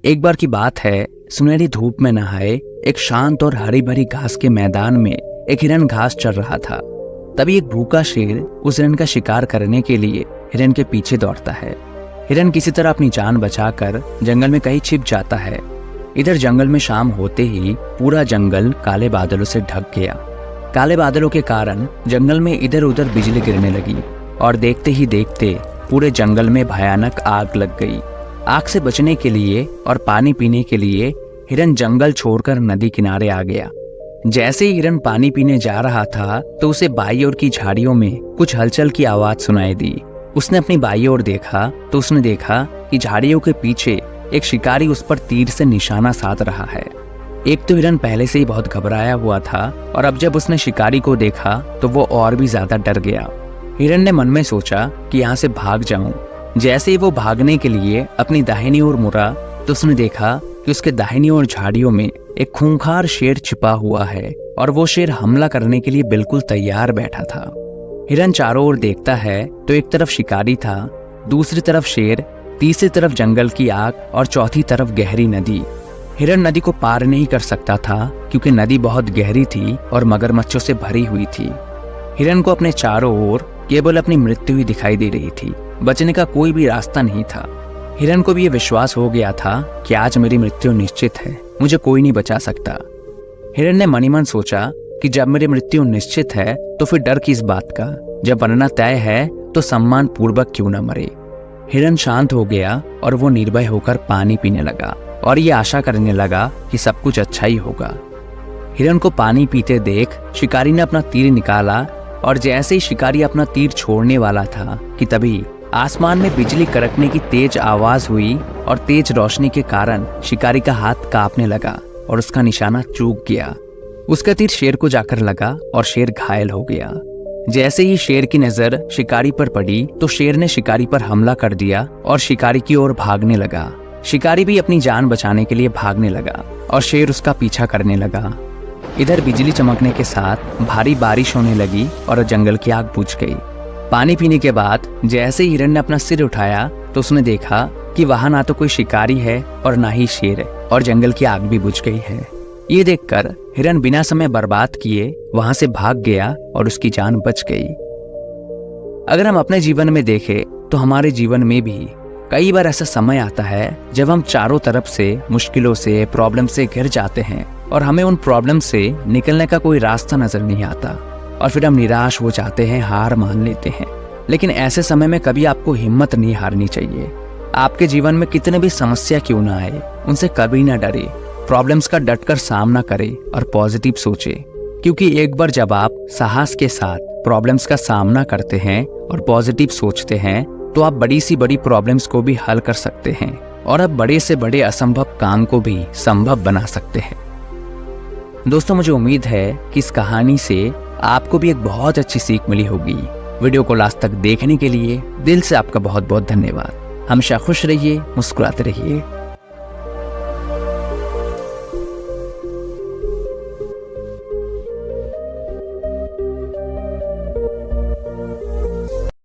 एक बार की बात है, सुनहरी धूप में नहाए एक शांत और हरी भरी घास के मैदान में एक हिरन घास चर रहा था। तभी एक भूखा शेर उस हिरन का शिकार करने के लिए हिरन के पीछे दौड़ता है। हिरन किसी तरह अपनी जान बचाकर जंगल में कहीं छिप जाता है। इधर जंगल में शाम होते ही पूरा जंगल काले बादलों से ढक गया। काले बादलों के कारण जंगल में इधर उधर बिजली गिरने लगी और देखते ही देखते पूरे जंगल में भयानक आग लग गई। आग से बचने के लिए और पानी पीने के लिए हिरन जंगल छोड़कर नदी किनारे आ गया। जैसे ही हिरन पानी पीने जा रहा था तो उसे बाई ओर की झाड़ियों में कुछ हलचल की आवाज सुनाई दी। उसने अपनी बाई ओर देखा तो उसने देखा कि झाड़ियों के पीछे एक शिकारी उस पर तीर से निशाना साध रहा है। एक तो हिरन पहले से ही बहुत घबराया हुआ था और अब जब उसने शिकारी को देखा तो वो और भी ज्यादा डर गया। हिरन ने मन में सोचा कि यहाँ से भाग जाऊं। जैसे ही वो भागने के लिए अपनी दाहिनी ओर मुड़ा तो उसने देखा कि उसके दाहिनी ओर झाड़ियों में एक खूंखार शेर छिपा हुआ है और वो शेर हमला करने के लिए बिल्कुल तैयार बैठा था। हिरन चारों ओर देखता है तो एक तरफ शिकारी था, दूसरी तरफ शेर, तीसरी तरफ जंगल की आग और चौथी तरफ गहरी नदी। हिरन नदी को पार नहीं कर सकता था क्योंकि नदी बहुत गहरी थी और मगरमच्छों से भरी हुई थी। हिरन को अपने चारों ओर केवल अपनी मृत्यु ही दिखाई दे रही थी। बचने का कोई भी रास्ता नहीं था। हिरन को भी ये विश्वास हो गया था कि आज मेरी मृत्यु निश्चित है, मुझे कोई नहीं बचा सकता। हिरन ने मन ही मन सोचा कि जब मेरी मृत्यु निश्चित है तो फिर डर किस बात का, जब बनना तय है तो सम्मान पूर्वक क्यों न मरे। हिरन शांत हो गया और वो निर्भय होकर पानी पीने लगा और ये आशा करने लगा कि सब कुछ अच्छा ही होगा। हिरन को पानी पीते देख शिकारी ने अपना तीर निकाला और जैसे ही शिकारी अपना तीर छोड़ने वाला था कि तभी आसमान में बिजली कड़कने की तेज आवाज हुई और तेज रोशनी के कारण शिकारी का हाथ कांपने लगा और उसका निशाना चूक गया। उसका तीर शेर को जाकर लगा और शेर घायल हो गया। जैसे ही शेर की नजर शिकारी पर पड़ी तो शेर ने शिकारी पर हमला कर दिया और शिकारी की ओर भागने लगा। शिकारी भी अपनी जान बचाने के लिए भागने लगा और शेर उसका पीछा करने लगा। इधर बिजली चमकने के साथ भारी बारिश होने लगी और जंगल की आग बुझ गई। पानी पीने के बाद जैसे ही हिरन ने अपना सिर उठाया तो उसने देखा कि वहां ना तो कोई शिकारी है और ना ही शेर है और जंगल की आग भी बुझ गई है। ये देखकर हिरन बिना समय बर्बाद किए वहां से भाग गया और उसकी जान बच गई। अगर हम अपने जीवन में देखें तो हमारे जीवन में भी कई बार ऐसा समय आता है जब हम चारों तरफ से मुश्किलों से, प्रॉब्लम से घिर जाते हैं और हमें उन प्रॉब्लम से निकलने का कोई रास्ता नजर नहीं आता और फिर हम निराश हो जाते हैं, हार मान लेते हैं। लेकिन ऐसे समय में कभी आपको हिम्मत नहीं हारनी चाहिए। आपके जीवन में कितने भी समस्या क्यों ना आए, उनसे कभी ना डरे। प्रॉब्लम्स का डटकर सामना करें और पॉजिटिव सोचें, क्योंकि एक बार जब आप साहस के साथ प्रॉब्लम्स का सामना करते हैं और पॉजिटिव सोचते हैं तो आप बड़ी सी बड़ी प्रॉब्लम्स को भी हल कर सकते हैं और आप बड़े से बड़े असंभव काम को भी संभव बना सकते हैं। दोस्तों, मुझे उम्मीद है कि इस कहानी से आपको भी एक बहुत अच्छी सीख मिली होगी। वीडियो को लास्ट तक देखने के लिए दिल से आपका बहुत बहुत धन्यवाद। हमेशा खुश रहिए, मुस्कुराते रहिए।